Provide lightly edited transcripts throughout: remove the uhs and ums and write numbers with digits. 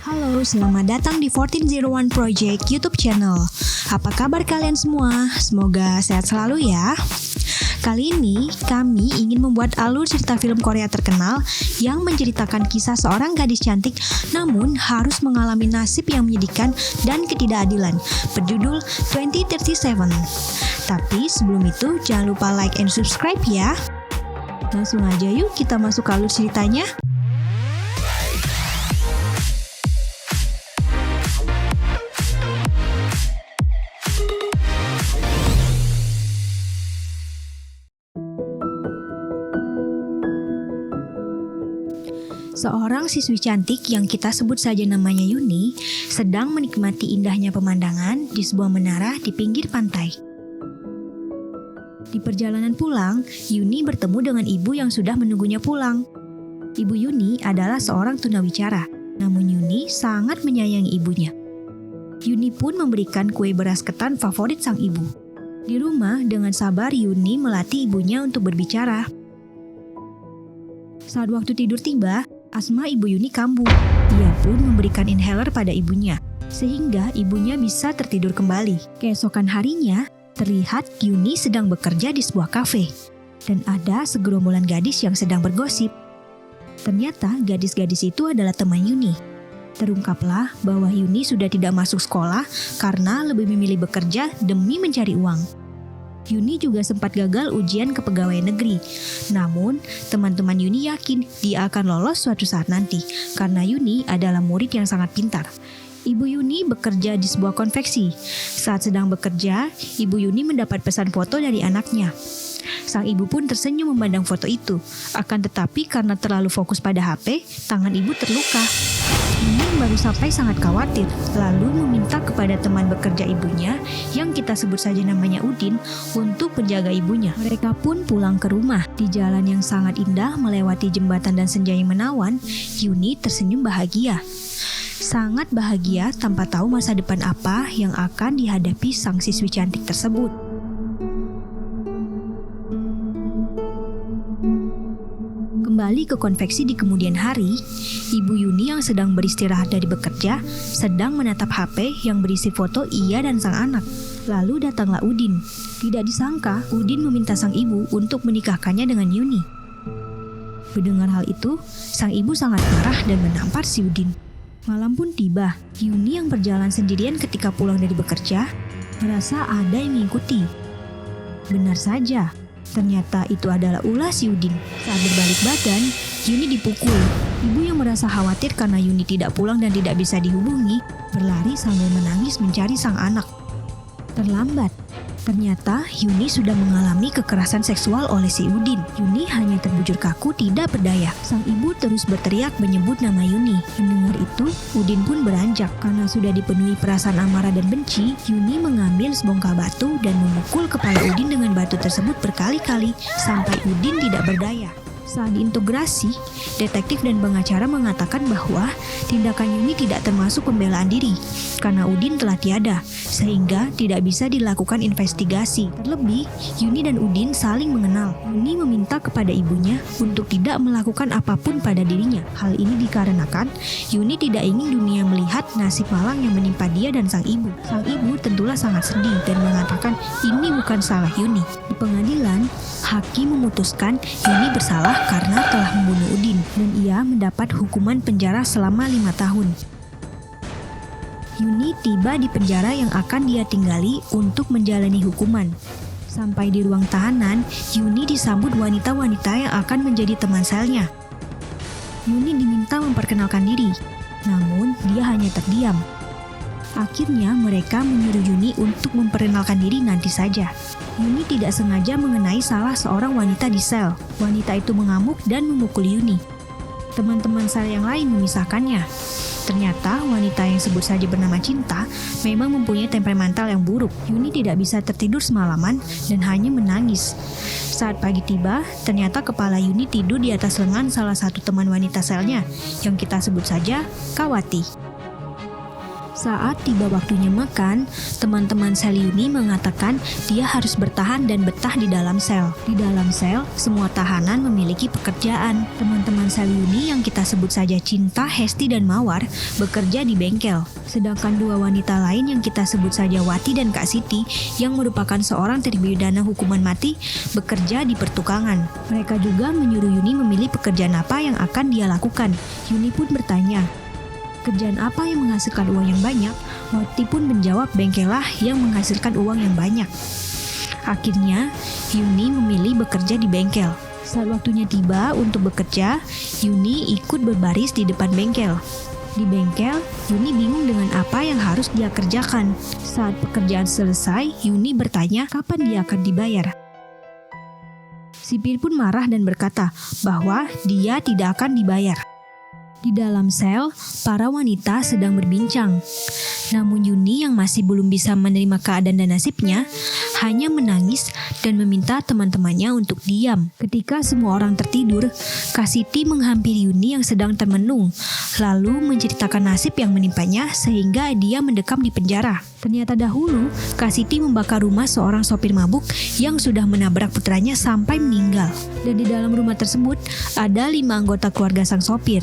Halo, selamat datang di 1401 Project YouTube channel. Apa kabar kalian semua? Semoga sehat selalu ya. Kali ini, kami ingin membuat alur cerita film Korea terkenal yang menceritakan kisah seorang gadis cantik namun harus mengalami nasib yang menyedihkan dan ketidakadilan, berjudul 2037. Tapi sebelum itu, jangan lupa like and subscribe ya. Langsung aja yuk kita masuk ke alur ceritanya. Seorang siswi cantik yang kita sebut saja namanya Yuni sedang menikmati indahnya pemandangan di sebuah menara di pinggir pantai. Di perjalanan pulang, Yuni bertemu dengan ibu yang sudah menunggunya pulang. Ibu Yuni adalah seorang tunawicara, namun Yuni sangat menyayangi ibunya. Yuni pun memberikan kue beras ketan favorit sang ibu. Di rumah, dengan sabar Yuni melatih ibunya untuk berbicara. Saat waktu tidur tiba, asma ibu Yuni kambuh. Ia pun memberikan inhaler pada ibunya, sehingga ibunya bisa tertidur kembali. Keesokan harinya, terlihat Yuni sedang bekerja di sebuah kafe, dan ada segerombolan gadis yang sedang bergosip. Ternyata gadis-gadis itu adalah teman Yuni. Terungkaplah bahwa Yuni sudah tidak masuk sekolah karena lebih memilih bekerja demi mencari uang. Yuni juga sempat gagal ujian kepegawaian negeri. Namun, teman-teman Yuni yakin dia akan lolos suatu saat nanti karena Yuni adalah murid yang sangat pintar. Ibu Yuni bekerja di sebuah konveksi. Saat sedang bekerja, Ibu Yuni mendapat pesan foto dari anaknya. Sang ibu pun tersenyum memandang foto itu. Akan tetapi karena terlalu fokus pada HP, tangan ibu terluka. Yuni baru sampai sangat khawatir, lalu meminta kepada teman bekerja ibunya, yang kita sebut saja namanya Udin, untuk menjaga ibunya. Mereka pun pulang ke rumah. Di jalan yang sangat indah melewati jembatan dan senja yang menawan, Yuni tersenyum bahagia. Sangat bahagia tanpa tahu masa depan apa yang akan dihadapi sang siswi cantik tersebut. Kembali ke konveksi di kemudian hari, Ibu Yuni yang sedang beristirahat dari bekerja sedang menatap HP yang berisi foto ia dan sang anak. Lalu datanglah Udin. Tidak disangka, Udin meminta sang ibu untuk menikahkannya dengan Yuni. Mendengar hal itu, sang ibu sangat marah dan menampar si Udin. Malam pun tiba, Yuni yang berjalan sendirian ketika pulang dari bekerja merasa ada yang mengikuti. Benar saja, ternyata itu adalah ulah si Udin. Saat berbalik badan, Yuni dipukul. Ibu yang merasa khawatir karena Yuni tidak pulang dan tidak bisa dihubungi, berlari sambil menangis mencari sang anak. Terlambat. Ternyata Yuni sudah mengalami kekerasan seksual oleh si Udin. Yuni hanya terbujur kaku tidak berdaya. Sang ibu terus berteriak menyebut nama Yuni. Mendengar itu, Udin pun beranjak. Karena sudah dipenuhi perasaan amarah dan benci, Yuni mengambil sebongkah batu dan memukul kepala Udin dengan batu tersebut berkali-kali sampai Udin tidak berdaya. Saat diintegrasi, detektif dan pengacara mengatakan bahwa tindakan Yuni tidak termasuk pembelaan diri karena Udin telah tiada, sehingga tidak bisa dilakukan investigasi. Terlebih, Yuni dan Udin saling mengenal. Yuni meminta kepada ibunya untuk tidak melakukan apapun pada dirinya. Hal ini dikarenakan Yuni tidak ingin dunia melihat nasib malang yang menimpa dia dan sang ibu. Sang ibu tentulah sangat sedih dan mengatakan ini bukan salah Yuni. Di pengadilan, hakim memutuskan Yuni bersalah karena telah membunuh Udin dan ia mendapat hukuman penjara selama 5 tahun. Yuni tiba di penjara yang akan dia tinggali untuk menjalani hukuman. Sampai di ruang tahanan, Yuni disambut wanita-wanita yang akan menjadi teman selnya. Yuni diminta memperkenalkan diri, namun dia hanya terdiam. Akhirnya mereka menyuruh Yuni untuk memperkenalkan diri nanti saja. Yuni tidak sengaja mengenai salah seorang wanita di sel. Wanita itu mengamuk dan memukul Yuni. Teman-teman sel yang lain memisahkannya. Ternyata wanita yang sebut saja bernama Cinta memang mempunyai temperamental yang buruk. Yuni tidak bisa tertidur semalaman dan hanya menangis. Saat pagi tiba, ternyata kepala Yuni tidur di atas lengan salah satu teman wanita selnya yang kita sebut saja Kawati. Saat tiba waktunya makan, teman-teman sel Yuni mengatakan dia harus bertahan dan betah di dalam sel. Di dalam sel, semua tahanan memiliki pekerjaan. Teman-teman sel Yuni yang kita sebut saja Cinta, Hesti, dan Mawar bekerja di bengkel. Sedangkan dua wanita lain yang kita sebut saja Wati dan Kak Siti yang merupakan seorang terpidana hukuman mati bekerja di pertukangan. Mereka juga menyuruh Yuni memilih pekerjaan apa yang akan dia lakukan. Yuni pun bertanya, "Kerjaan apa yang menghasilkan uang yang banyak?" Wati pun menjawab, "Bengkel lah yang menghasilkan uang yang banyak." Akhirnya, Yuni memilih bekerja di bengkel. Saat waktunya tiba untuk bekerja, Yuni ikut berbaris di depan bengkel. Di bengkel, Yuni bingung dengan apa yang harus dia kerjakan. Saat pekerjaan selesai, Yuni bertanya kapan dia akan dibayar. Sipir pun marah dan berkata bahwa dia tidak akan dibayar. Di dalam sel, para wanita sedang berbincang. Namun Yuni yang masih belum bisa menerima keadaan dan nasibnya, hanya menangis dan meminta teman-temannya untuk diam. Ketika semua orang tertidur, Kak Siti menghampiri Yuni yang sedang termenung, lalu menceritakan nasib yang menimpanya sehingga dia mendekam di penjara. Ternyata dahulu, Kak Siti membakar rumah seorang sopir mabuk yang sudah menabrak putranya sampai meninggal. Dan di dalam rumah tersebut, ada 5 anggota keluarga sang sopir.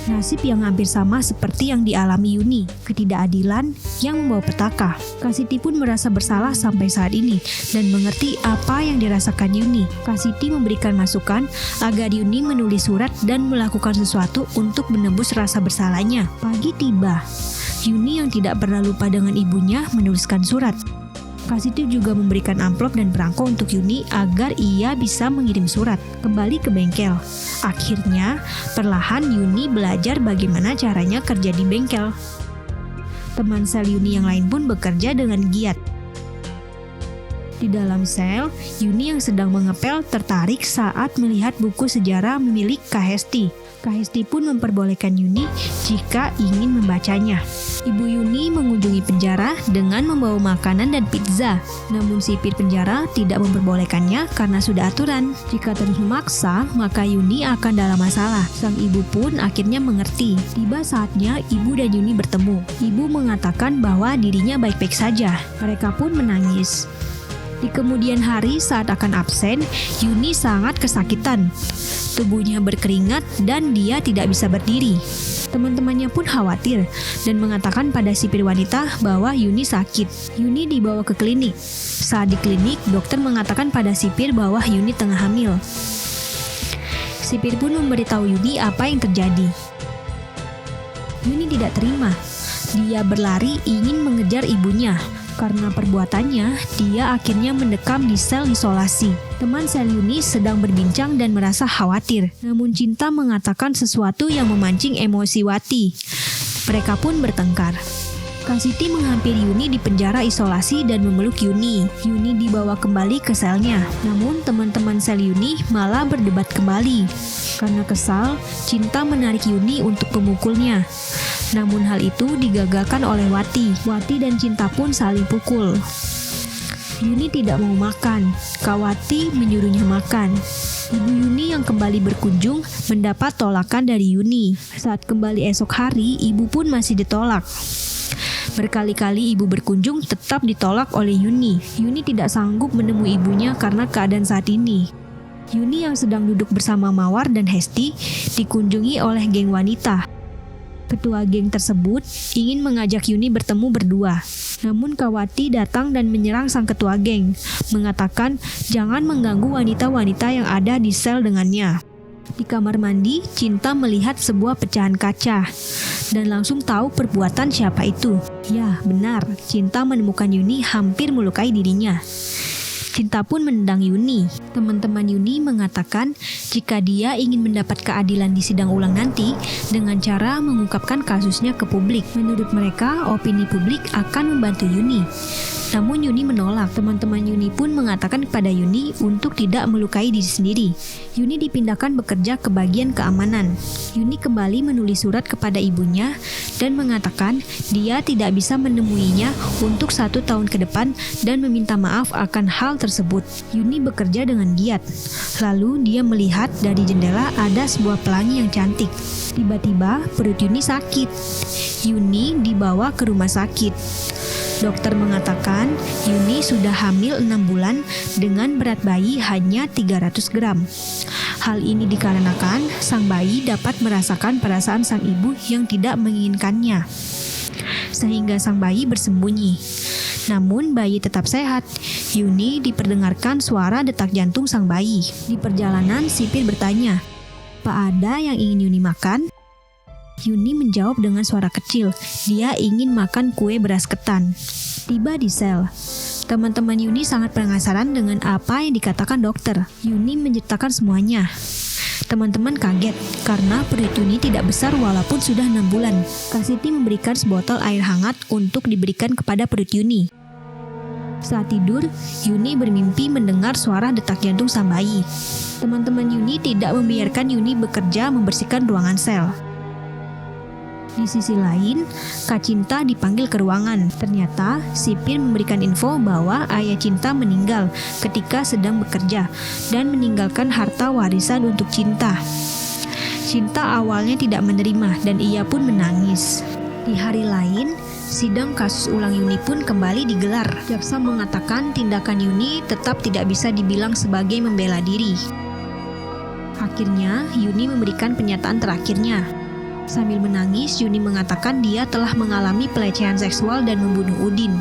Nasib yang hampir sama seperti yang dialami Yuni, ketidakadilan yang membawa petaka. Kak Siti pun merasa bersalah sampai saat ini dan mengerti apa yang dirasakan Yuni. Kak Siti memberikan masukan agar Yuni menulis surat dan melakukan sesuatu untuk menebus rasa bersalahnya. Pagi tiba, Yuni yang tidak pernah lupa dengan ibunya menuliskan surat. Kak Siti juga memberikan amplop dan perangko untuk Yuni agar ia bisa mengirim surat kembali ke bengkel. Akhirnya, perlahan Yuni belajar bagaimana caranya kerja di bengkel. Teman sel Yuni yang lain pun bekerja dengan giat. Di dalam sel, Yuni yang sedang mengepel tertarik saat melihat buku sejarah milik Kak Hesti. Kak Hesti pun memperbolehkan Yuni jika ingin membacanya. Ibu Yuni mengunjungi penjara dengan membawa makanan dan pizza. Namun sipir penjara tidak memperbolehkannya karena sudah aturan. Jika terus memaksa, maka Yuni akan dalam masalah. Sang ibu pun akhirnya mengerti. Tiba saatnya ibu dan Yuni bertemu. Ibu mengatakan bahwa dirinya baik-baik saja. Mereka pun menangis. Di kemudian hari saat akan absen, Yuni sangat kesakitan. Tubuhnya berkeringat dan dia tidak bisa berdiri. Teman-temannya pun khawatir dan mengatakan pada sipir wanita bahwa Yuni sakit. Yuni dibawa ke klinik. Saat di klinik, dokter mengatakan pada sipir bahwa Yuni tengah hamil. Sipir pun memberitahu Yuni apa yang terjadi. Yuni tidak terima. Dia berlari ingin mengejar ibunya. Karena perbuatannya, dia akhirnya mendekam di sel isolasi. Teman sel Yuni sedang berbincang dan merasa khawatir. Namun Cinta mengatakan sesuatu yang memancing emosi Wati. Mereka pun bertengkar. Kak Siti menghampiri Yuni di penjara isolasi dan memeluk Yuni. Yuni dibawa kembali ke selnya. Namun teman-teman sel Yuni malah berdebat kembali. Karena kesal, Cinta menarik Yuni untuk memukulnya. Namun hal itu digagalkan oleh Wati. Wati dan Cinta pun saling pukul. Yuni tidak mau makan. Kak Wati menyuruhnya makan. Ibu Yuni yang kembali berkunjung mendapat tolakan dari Yuni. Saat kembali esok hari, ibu pun masih ditolak. Berkali-kali ibu berkunjung tetap ditolak oleh Yuni. Yuni tidak sanggup menemui ibunya karena keadaan saat ini. Yuni yang sedang duduk bersama Mawar dan Hesti dikunjungi oleh geng wanita. Ketua geng tersebut ingin mengajak Yuni bertemu berdua. Namun Kak Wati datang dan menyerang sang ketua geng, mengatakan jangan mengganggu wanita-wanita yang ada di sel dengannya. Di kamar mandi, Cinta melihat sebuah pecahan kaca dan langsung tahu perbuatan siapa itu. Ya, benar, Cinta menemukan Yuni hampir melukai dirinya. Cinta pun menendang Yuni. Teman-teman Yuni mengatakan jika dia ingin mendapat keadilan di sidang ulang nanti dengan cara mengungkapkan kasusnya ke publik. Menurut mereka, opini publik akan membantu Yuni. Namun Yuni menolak. Teman-teman Yuni pun mengatakan kepada Yuni untuk tidak melukai diri sendiri. Yuni dipindahkan bekerja ke bagian keamanan. Yuni kembali menulis surat kepada ibunya dan mengatakan dia tidak bisa menemuinya untuk 1 tahun ke depan dan meminta maaf akan hal tersebut. Yuni bekerja dengan giat. Lalu dia melihat dari jendela ada sebuah pelangi yang cantik. Tiba-tiba perut Yuni sakit. Yuni dibawa ke rumah sakit. Dokter mengatakan Yuni sudah hamil 6 bulan dengan berat bayi hanya 300 gram. Hal ini dikarenakan sang bayi dapat merasakan perasaan sang ibu yang tidak menginginkannya, sehingga sang bayi bersembunyi. Namun bayi tetap sehat. Yuni diperdengarkan suara detak jantung sang bayi. Di perjalanan, sipir bertanya, "Pak, ada yang ingin Yuni makan?" Yuni menjawab dengan suara kecil, dia ingin makan kue beras ketan. Tiba di sel. Teman-teman Yuni sangat penasaran dengan apa yang dikatakan dokter. Yuni menceritakan semuanya. Teman-teman kaget karena perut Yuni tidak besar walaupun sudah 6 bulan. Kasiti memberikan sebotol air hangat untuk diberikan kepada perut Yuni. Saat tidur, Yuni bermimpi mendengar suara detak jantung sang bayi. Teman-teman Yuni tidak membiarkan Yuni bekerja membersihkan ruangan sel. Di sisi lain, Kak Cinta dipanggil ke ruangan. Ternyata, sipir memberikan info bahwa ayah Cinta meninggal ketika sedang bekerja dan meninggalkan harta warisan untuk Cinta. Cinta awalnya tidak menerima dan ia pun menangis. Di hari lain, sidang kasus ulang Yuni pun kembali digelar. Jaksa mengatakan tindakan Yuni tetap tidak bisa dibilang sebagai membela diri. Akhirnya, Yuni memberikan pernyataan terakhirnya. Sambil menangis, Yuni mengatakan dia telah mengalami pelecehan seksual dan membunuh Udin.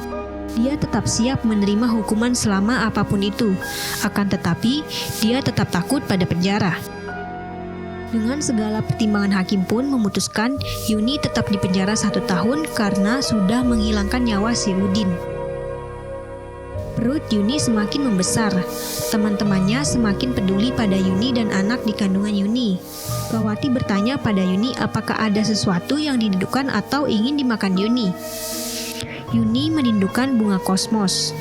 Dia tetap siap menerima hukuman selama apapun itu. Akan tetapi, dia tetap takut pada penjara. Dengan segala pertimbangan hakim pun memutuskan Yuni tetap di penjara 1 tahun karena sudah menghilangkan nyawa si Udin. Perut Yuni semakin membesar. Teman-temannya semakin peduli pada Yuni dan anak di kandungan Yuni. Kawati bertanya pada Yuni apakah ada sesuatu yang dirindukan atau ingin dimakan Yuni. Yuni merindukan bunga kosmos.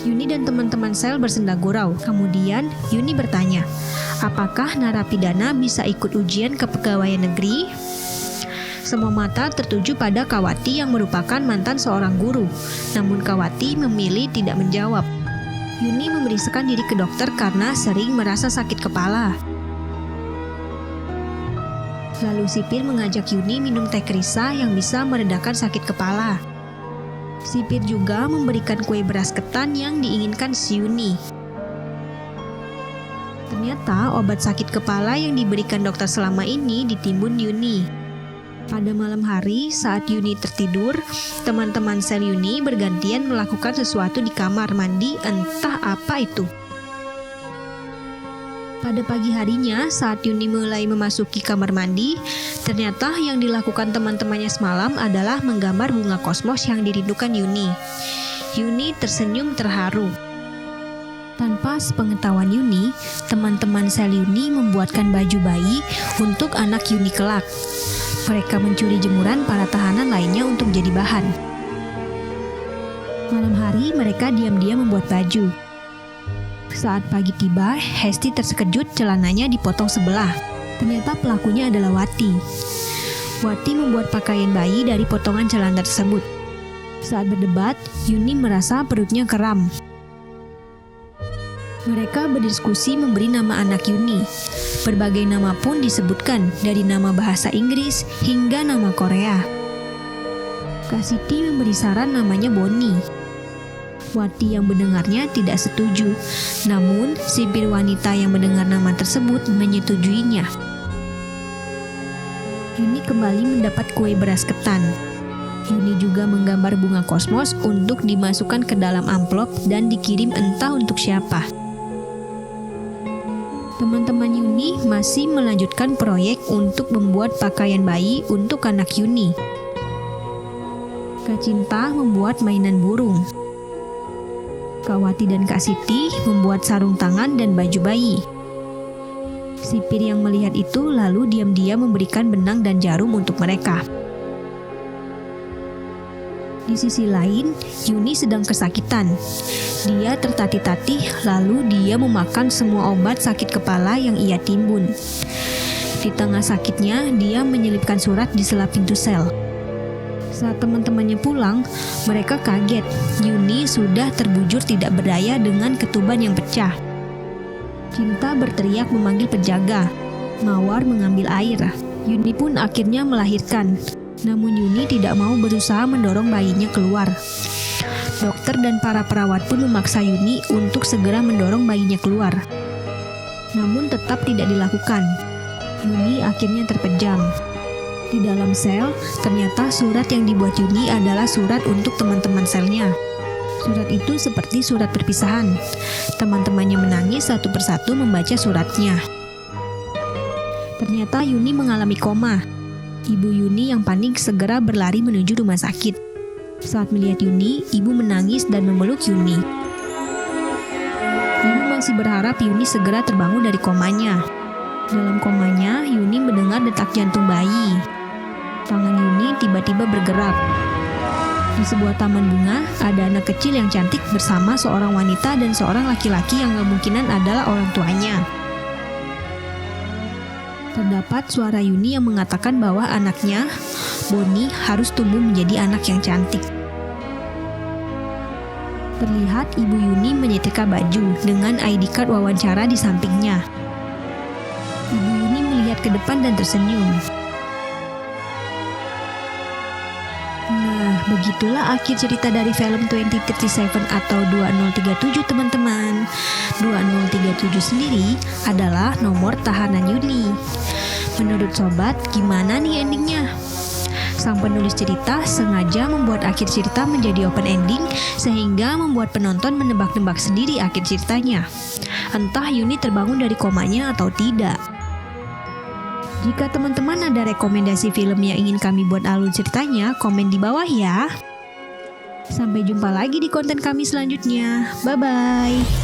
Yuni dan teman-teman sel bersenda gurau. Kemudian Yuni bertanya, apakah narapidana bisa ikut ujian kepegawaian negeri? Semua mata tertuju pada Kawati yang merupakan mantan seorang guru. Namun Kawati memilih tidak menjawab. Yuni memeriksakan diri ke dokter karena sering merasa sakit kepala. Lalu sipir mengajak Yuni minum teh kerisa yang bisa meredakan sakit kepala. Sipir juga memberikan kue beras ketan yang diinginkan si Yuni. Ternyata obat sakit kepala yang diberikan dokter selama ini ditimbun Yuni. Pada malam hari, saat Yuni tertidur, teman-teman sel Yuni bergantian melakukan sesuatu di kamar mandi, entah apa itu. Pada pagi harinya, saat Yuni mulai memasuki kamar mandi, ternyata yang dilakukan teman-temannya semalam adalah menggambar bunga kosmos yang dirindukan Yuni. Yuni tersenyum terharu. Tanpa sepengetahuan Yuni, teman-teman sel Yuni membuatkan baju bayi untuk anak Yuni kelak. Mereka mencuri jemuran para tahanan lainnya untuk jadi bahan. Malam hari, mereka diam-diam membuat baju. Saat pagi tiba, Hesti tersekejut celananya dipotong sebelah. Ternyata pelakunya adalah Wati. Wati membuat pakaian bayi dari potongan celana tersebut. Saat berdebat, Yuni merasa perutnya kram. Mereka berdiskusi memberi nama anak Yuni. Berbagai nama pun disebutkan, dari nama bahasa Inggris hingga nama Korea. Kasiti memberi saran namanya Bonnie. Wati yang mendengarnya tidak setuju, namun sipir wanita yang mendengar nama tersebut menyetujuinya. Yuni kembali mendapat kue beras ketan. Yuni juga menggambar bunga kosmos untuk dimasukkan ke dalam amplop dan dikirim entah untuk siapa. Teman-teman Yuni masih melanjutkan proyek untuk membuat pakaian bayi untuk anak Yuni. Kak Cinta membuat mainan burung. Kawati dan Kak Siti membuat sarung tangan dan baju bayi. Sipir yang melihat itu lalu diam-diam memberikan benang dan jarum untuk mereka. Di sisi lain, Yuni sedang kesakitan. Dia tertatih-tatih, lalu dia memakan semua obat sakit kepala yang ia timbun. Di tengah sakitnya, dia menyelipkan surat di sela pintu sel. Saat teman-temannya pulang, mereka kaget. Yuni sudah terbujur tidak berdaya dengan ketuban yang pecah. Cinta berteriak memanggil penjaga. Mawar mengambil air. Yuni pun akhirnya melahirkan. Namun Yuni tidak mau berusaha mendorong bayinya keluar. Dokter dan para perawat pun memaksa Yuni untuk segera mendorong bayinya keluar. Namun tetap tidak dilakukan. Yuni akhirnya terpejam. Di dalam sel, ternyata surat yang dibuat Yuni adalah surat untuk teman-teman selnya. Surat itu seperti surat perpisahan. Teman-temannya menangis satu persatu membaca suratnya. Ternyata Yuni mengalami koma. Ibu Yuni yang panik segera berlari menuju rumah sakit. Saat melihat Yuni, ibu menangis dan memeluk Yuni. Ibu masih berharap Yuni segera terbangun dari komanya. Dalam komanya, Yuni mendengar detak jantung bayi. Tangan Yuni tiba-tiba bergerak. Di sebuah taman bunga, ada anak kecil yang cantik bersama seorang wanita dan seorang laki-laki yang kemungkinan adalah orang tuanya. Terdapat suara Yuni yang mengatakan bahwa anaknya, Bonnie, harus tumbuh menjadi anak yang cantik. Terlihat ibu Yuni menyetrika baju dengan ID card wawancara di sampingnya. Ibu Yuni melihat ke depan dan tersenyum. Nah, begitulah akhir cerita dari film 2037 atau 2037 teman-teman. 2037 sendiri adalah nomor tahanan Yuni. Menurut sobat, gimana nih endingnya? Sang penulis cerita sengaja membuat akhir cerita menjadi open ending sehingga membuat penonton menebak-nebak sendiri akhir ceritanya. Entah Yuni terbangun dari komanya atau tidak. Jika teman-teman ada rekomendasi film yang ingin kami buat alur ceritanya, komen di bawah ya. Sampai jumpa lagi di konten kami selanjutnya. Bye-bye.